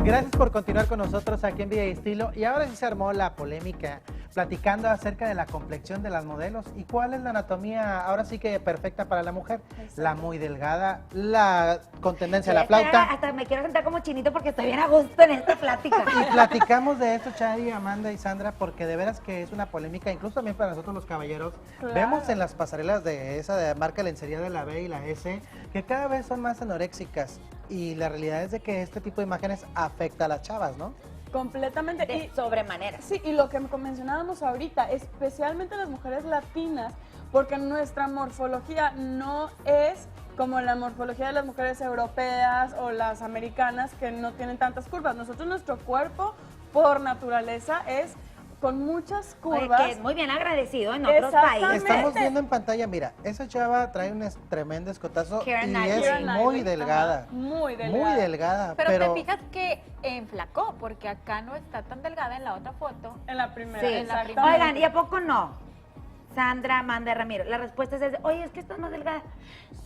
Gracias por continuar con nosotros aquí en Vida y Estilo. Y ahora sí se armó la polémica platicando acerca de la complexión de las modelos y cuál es la anatomía ahora sí que perfecta para la mujer. Exacto. La muy delgada, la con tendencia a la flauta. Hasta me quiero sentar como chinito porque estoy bien a gusto en esta plática. Y platicamos de esto, Chadi, Amanda y Sandra, porque de veras que es una polémica, incluso también para nosotros los caballeros. Claro. Vemos en las pasarelas de esa de marca lencería de la B y la S que cada vez son más anoréxicas. Y la realidad es de que este tipo de imágenes afecta a las chavas, ¿no? Completamente. De sobremanera. Sí, y lo que mencionábamos ahorita, especialmente las mujeres latinas, porque nuestra morfología no es como la morfología de las mujeres europeas o las americanas que no tienen tantas curvas. Nosotros, nuestro cuerpo, por naturaleza, es con muchas curvas. Oye, que es muy bien agradecido en otros Exactamente. países. Estamos viendo en pantalla, mira, esa chava trae un tremendo escotazo Keira y Knightley. es Keira muy Knightley, delgada. ajá, muy delgada. Muy delgada, Pero te fijas que enflacó, porque acá no está tan delgada en la otra foto. En la primera, Sí, exactamente. oigan, ¿y a poco no? Sandra, Amanda, Ramiro, la respuesta es, oye, es que estás más delgada.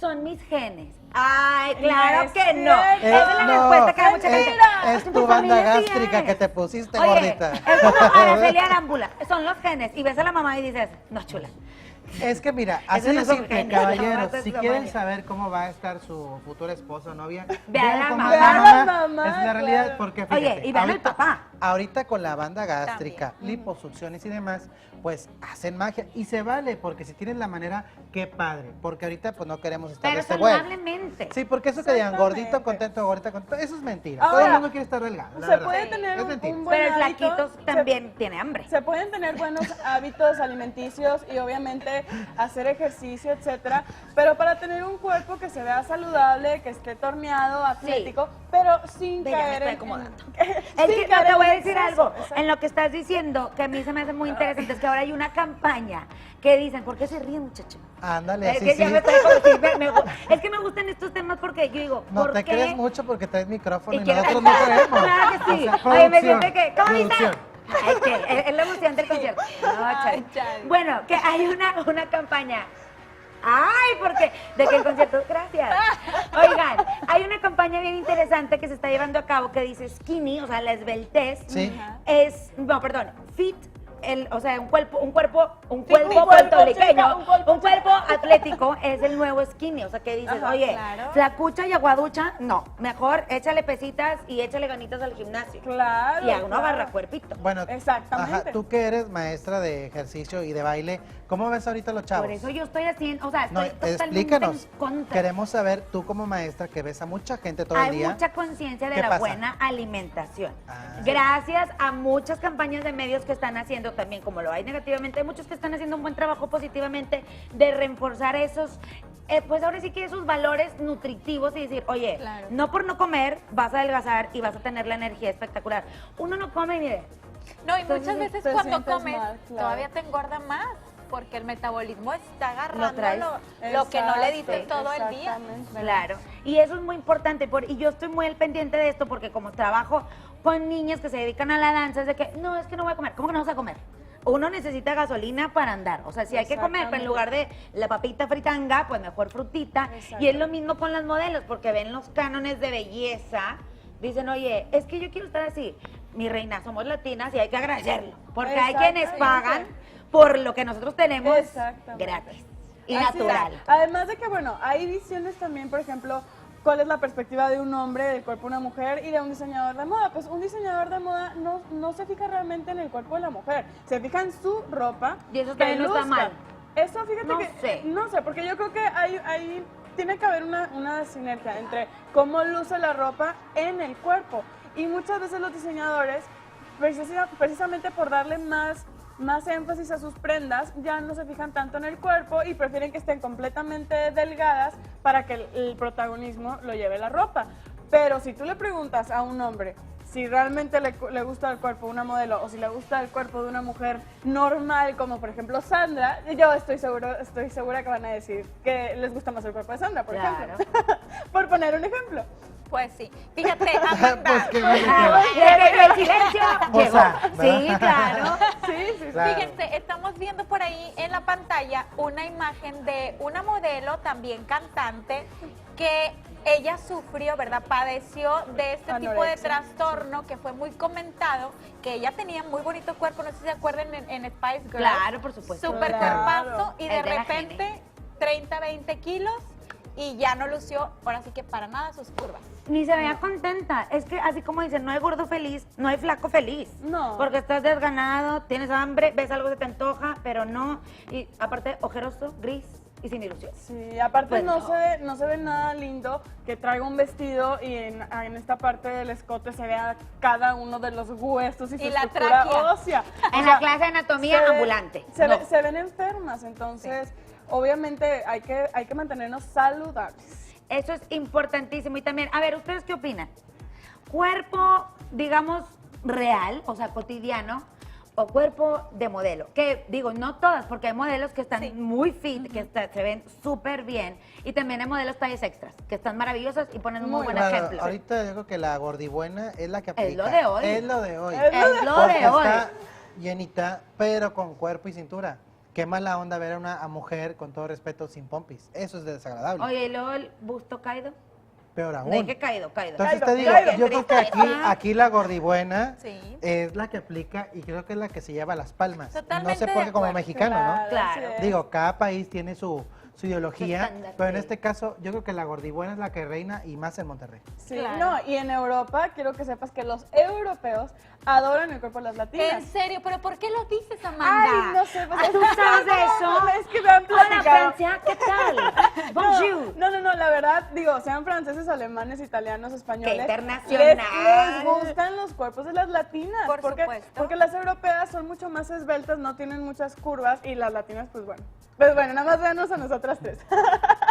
Son mis genes. Ay, claro es que no. cierto. Esa es la no, respuesta que da mucha gente. es tu banda familia sí gástrica es. que te pusiste, Oye, gordita. es como Araceli Arámbula, son los genes. Y ves a la mamá y dices, no, chula. Es que mira, así Eso no de son simple, genes, caballeros, eso es si lo quieren malo. saber cómo va a estar su futura esposa o novia, Vean vean la cómo mamá. es la Vean la mamá, mamá, es la realidad, claro. porque Oye, fíjate, y vean al ahorita, papá. ahorita con la banda gástrica, liposucciones y demás, pues hacen magia y se vale, porque si tienen la manera, qué padre, porque ahorita pues no queremos estar Pero de este güey. saludablemente. Sí, porque eso que digan gordito, Exactamente. contento, gordita, contento, eso es mentira. Ahora, Todo el mundo quiere estar delgado. la Se verdad. puede Sí, tener es un mentira. buen Pero el hábito, flaquito también tiene hambre. Se pueden tener buenos hábitos alimenticios y obviamente hacer ejercicio, etcétera, pero para tener un cuerpo que se vea saludable, que esté torneado, atlético, pero sin Ve, ya me caer estoy en... acomodando. sin Es que no, caer te en voy a decir exceso. algo. Exacto. En lo que estás diciendo, que a mí se me hace muy interesante, es que ahora hay una campaña que dicen, ¿por qué se ríe, muchacho? Ándale, Es así que sí. ya me estoy sí, es que me gustan estos temas porque yo digo, No ¿por te qué? crees mucho porque traes micrófono y, quiero nosotros no cantar. traemos. Claro que sí. O sea, Oye, me producción, siento que, ¿cómo dice? producción. Ay, que es la emoción del concierto. No, Ay, Chari. Chari. Bueno, que hay una campaña. Ay, porque de que el concierto, gracias. Oigan, hay una campaña bien interesante que se está llevando a cabo que dice skinny, o sea, la esbeltez Sí. es, no, perdón, fit, o sea, un cuerpo un cuerpo, puertorriqueño, chica, un cuerpo atlético es el nuevo skinny, o sea, que dices, Ajá, oye, claro. flacucha y aguaducha, no, mejor échale pesitas y échale ganitas al gimnasio. Claro, Y a uno claro. agarra cuerpito. Bueno, Exactamente. ajá, tú que eres maestra de ejercicio y de baile, ¿cómo ves ahorita a los chavos? Por eso yo estoy haciendo, o sea, No, estoy totalmente explícanos. en contra. Queremos saber, tú como maestra que ves a mucha gente todo el Hay día. mucha conciencia de ¿Qué la pasa? buena alimentación. Ah. Gracias a muchas campañas de medios que están haciendo también, como lo hay negativamente, hay muchos que están haciendo un buen trabajo positivamente de reforzar esos, pues ahora sí que esos valores nutritivos y decir, oye, Claro. no por no comer vas a adelgazar y vas a tener la energía espectacular. Uno no come, mire. No, y Entonces, muchas veces te cuando sientes comes, mal, claro. todavía te engorda más, porque el metabolismo está agarrando traes. lo que no le diste Exacto, todo el día. exactamente. Claro, y eso es muy importante, y yo estoy muy al pendiente de esto porque como trabajo con niñas que se dedican a la danza, es de que, no, es que no voy a comer, ¿cómo que no vas a comer? Uno necesita gasolina para andar, o sea, si hay que comer, pero en lugar de la papita fritanga, pues mejor frutita, y es lo mismo con las modelos, porque ven los cánones de belleza, dicen, oye, es que yo quiero estar así, mi reina, somos latinas y hay que agradecerlo, porque hay quienes Exactamente. pagan por lo que nosotros tenemos Exactamente. gratis y Así es. natural. Además de que, bueno, hay visiones también, por ejemplo, cuál es la perspectiva de un hombre, del cuerpo de una mujer y de un diseñador de moda. Pues un diseñador de moda no se fija realmente en el cuerpo de la mujer, se fija en su ropa. Y eso que también no está luzca. mal. Eso, fíjate No que, sé. no sé, porque yo creo que hay tiene que haber una sinergia entre cómo luce la ropa en el cuerpo. Y muchas veces los diseñadores, precisamente por darle más énfasis a sus prendas, ya no se fijan tanto en el cuerpo y prefieren que estén completamente delgadas para que el protagonismo lo lleve la ropa. Pero si tú le preguntas a un hombre si realmente le gusta el cuerpo de una modelo o si le gusta el cuerpo de una mujer normal, como por ejemplo Sandra, yo estoy segura que van a decir que les gusta más el cuerpo de Sandra, por Claro. ejemplo. Por poner un ejemplo. Pues sí. Fíjate, Amanda. Pues qué bueno que Ah, el silencio O llegó. sea, Sí, ¿verdad? claro. Sí. Claro. Fíjense, estamos viendo por ahí en la pantalla una imagen de una modelo, también cantante, que ella sufrió, ¿verdad? Padeció de este tipo de Anorexia. trastorno que fue muy comentado, que ella tenía muy bonito cuerpo, no sé si se acuerdan en Spice Girls. Claro, por supuesto. Súper Claro. cuerpazo y de El de la repente 30, 20 kilos y ya no lució, ahora sí que para nada sus curvas. Ni se veía contenta. Es que así como dicen, no hay gordo feliz, no hay flaco feliz. No. Porque estás desganado, tienes hambre, ves algo que te antoja, pero no. Y aparte, ojeroso, gris y sin ilusión. Sí, aparte Pues no, no. no se ve nada lindo que traiga un vestido y en esta parte del escote se vea cada uno de los huesos y su Y la estructura tráquea. ósea. En O la sea, clase de anatomía se ve- ambulante. Se, No. se ven enfermas, entonces obviamente hay que mantenernos saludables. Eso es importantísimo. Y también, a ver, ¿ustedes qué opinan? Cuerpo, digamos, real, o sea, cotidiano, o cuerpo de modelo. Que digo, no todas, porque hay modelos que están Sí. muy fit, que se ven súper bien. Y también hay modelos tallas extras, que están maravillosas y ponen un muy Muy buen Claro, ejemplo. ahorita yo creo que la gordibuena es la que aplica. Es lo de hoy. Es lo de hoy. Es lo Porque de hoy. está llenita, pero con cuerpo y cintura. Qué mala onda ver a una mujer, con todo respeto, sin pompis. Eso es desagradable. Oye, y luego el busto caído. Peor aún. ¿De qué caído? Entonces Caído, te digo, caído. yo creo que Tristeza. aquí la gordibuena Sí. es la que aplica y creo que es la que se lleva las palmas. Totalmente no sé de por qué como acuerdo. mexicano, ¿no? Claro. así es. Digo, cada país tiene su ideología, estándar, pero en sí. este caso yo creo que la gordibuena es la que reina y más en Monterrey. Sí, Claro. no, y en Europa quiero que sepas que los europeos adoran el cuerpo de las latinas. En serio, pero ¿por qué lo dices, Ay, Amanda? no sé, pues Ah, ¿tú sabes de eso? Es que me han Hola, platicado. Francia, ¿qué tal? Bonjour. No, la verdad, digo, sean franceses, alemanes, italianos, españoles. ¡Qué internacional! Les gustan los cuerpos de las latinas. Por porque, supuesto. Porque las europeas son mucho más esbeltas, no tienen muchas curvas, y las latinas, pues bueno. Pues bueno, nada más véanos a nosotras tres.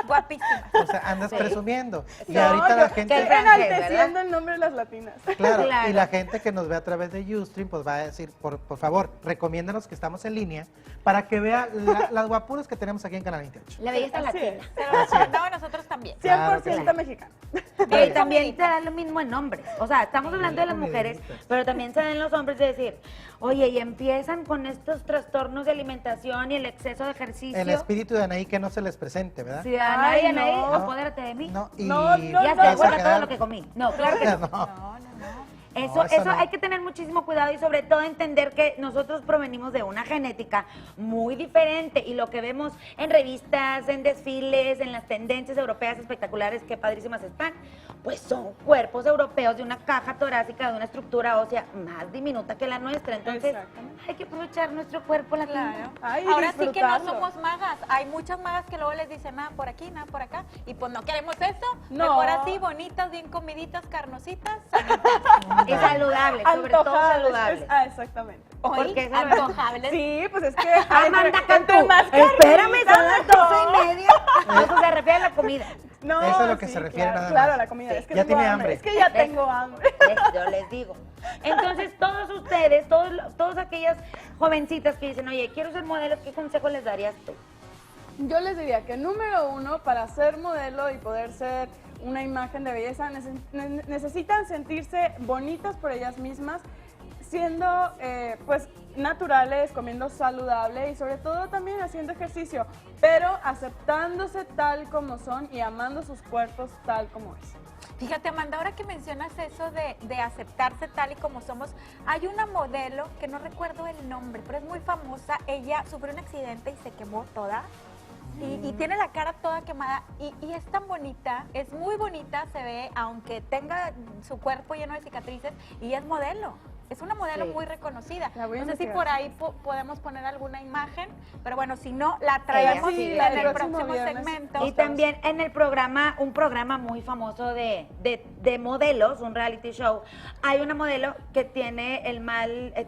Guapísima. O sea, andas presumiendo. Y No, ahorita yo la estoy gente, Que francés, enalteciendo el nombre de las latinas. claro, Claro. y la gente que nos ve a través de Ustream, pues va a decir, por favor, recomiéndanos que estamos en línea para que vea las guapuras que tenemos aquí en Canal 28. La belleza Así latina. es. Se lo recomendamos nosotros también. 100% Claro que sí. mexicano. Y también te da lo mismo en hombres. O sea, estamos hablando de las mujeres, pero también se dan los hombres de decir, oye, y empiezan con estos trastornos de alimentación y el exceso de ejercicio. El espíritu de Anaí que no se les presente, ¿verdad? Sí, Anaí, Ay, Anaí, no. apodérate de mí. No, y No, no, Ya no, se vas a recuerda todo quedar- lo que comí. No, claro que no. No. No. Eso, No, eso eso no. hay que tener muchísimo cuidado y sobre todo entender que nosotros provenimos de una genética muy diferente y lo que vemos en revistas, en desfiles, en las tendencias europeas espectaculares que padrísimas están, pues son cuerpos europeos de una caja torácica, de una estructura ósea más diminuta que la nuestra. Entonces Exactamente. hay que aprovechar nuestro cuerpo latino. Claro. Ay, Ahora sí que no disfrutarlo. somos magas. Hay muchas magas que luego les dicen nada por aquí, nada por acá. Y pues no queremos eso. No. Mejor así, bonitas, bien comiditas, carnositas. Y saludable, sobre todo Antojables, saludable. exactamente. Porque eso es antojables. Sí, pues es que Amanda entre Cantú, más espérame, carnitas, son las no. 12:30. Eso se refiere a la comida. No, Eso es lo que sí, se refiere claro, nada claro, más. a la comida. Sí. Es que Ya tengo tiene hambre. Es que ya tengo hambre. Yo les digo. Entonces, todos ustedes, todas aquellas jovencitas que dicen, oye, quiero ser modelo, ¿qué consejo les darías tú? Yo les diría que número uno, para ser modelo y poder ser una imagen de belleza, necesitan sentirse bonitas por ellas mismas, siendo pues naturales, comiendo saludable y sobre todo también haciendo ejercicio, pero aceptándose tal como son y amando sus cuerpos tal como es. Fíjate, Amanda, ahora que mencionas eso de aceptarse tal y como somos, hay una modelo que no recuerdo el nombre, pero es muy famosa. Ella sufrió un accidente y se quemó toda. Y tiene la cara toda quemada y es tan bonita, es muy bonita, se ve, aunque tenga su cuerpo lleno de cicatrices, y es modelo. Es una modelo Sí. muy reconocida. La voy a No sé si investigar. por ahí podemos poner alguna imagen, pero bueno, si no, la traemos sí, en el el próximo próximo viernes. segmento. Y también en el programa, un programa muy famoso de modelos, un reality show, hay una modelo que tiene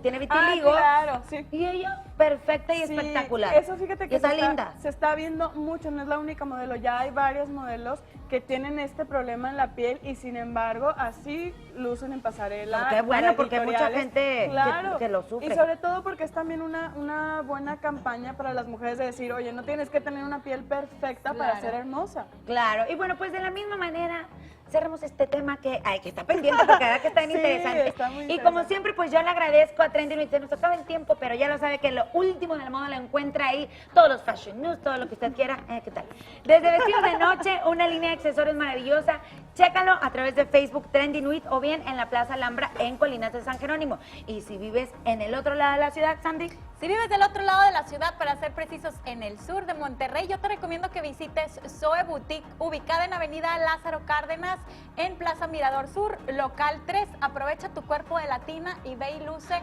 tiene vitiligo. Claro, sí. Y ella perfecta y Sí, espectacular. Eso fíjate que Y está se linda. se está viendo mucho, no es la única modelo, ya hay varios modelos que tienen este problema en la piel y sin embargo así lucen en pasarela. Qué bueno, para porque hay mucha editoriales. gente Claro. que lo sufre. Y sobre todo porque es también una buena campaña para las mujeres de decir, oye, no tienes que tener una piel perfecta para Claro. ser hermosa. Claro, y bueno, pues de la misma manera, cerremos este tema que está pendiente, porque verdad que está bien Sí, interesante. está muy Y como interesante. siempre, pues yo le agradezco a Trendy News, se nos acaba el tiempo, pero ya lo sabe que lo último de la moda lo encuentra ahí, todos los fashion news, todo lo que usted quiera, ¿qué tal? Desde vestidos de noche, una línea de accesorios maravillosa, chécalo a través de Facebook Trendy Nuit o bien en la Plaza Alhambra en Colinas de San Jerónimo. Y si vives en el otro lado de la ciudad, Sandy, Si vives del otro lado de la ciudad, para ser precisos en el sur de Monterrey, yo te recomiendo que visites Zoe Boutique, ubicada en Avenida Lázaro Cárdenas, en Plaza Mirador Sur, local 3. Aprovecha tu cuerpo de latina y ve y luce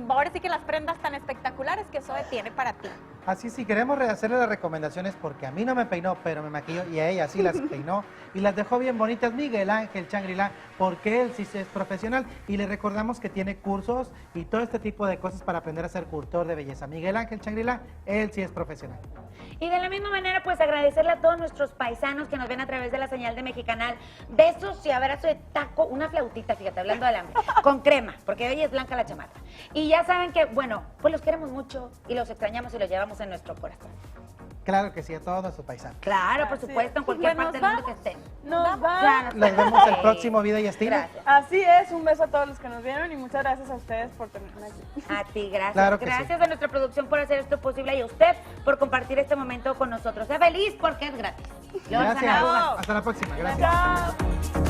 ahora sí que las prendas tan espectaculares que Zoe tiene para ti. Así sí, queremos hacerle las recomendaciones porque a mí no me peinó, pero me maquilló y a ella sí las peinó y las dejó bien bonitas. Miguel Ángel Shangri-La, porque él sí es profesional y le recordamos que tiene cursos y todo este tipo de cosas para aprender a ser cultor de belleza. Miguel Ángel Shangri-La, él sí es profesional. y de la misma manera, pues agradecerle a todos nuestros paisanos que nos ven a través de la señal de Mexicanal. Besos y abrazo de taco, una flautita, fíjate, hablando del hambre, con crema, porque hoy es blanca la chamarra. Y ya saben que, bueno, pues los queremos mucho y los extrañamos y los llevamos en nuestro corazón. Claro que sí, a todos nuestros paisanos. Claro, por Así supuesto, en es. cualquier Pues parte nos del mundo que vamos. estén. Nos va. Claro. Nos vemos el Sí. próximo Vida y Estilo. Gracias. Así es, un beso a todos los que nos vieron y muchas gracias a ustedes por tenerme aquí. A ti, gracias. Claro que Gracias a nuestra producción por hacer esto posible y a usted por compartir este momento con nosotros. Sea feliz porque es gratis. Yo, Gracias. Sana Ugas. Hasta la próxima. Gracias. Chao.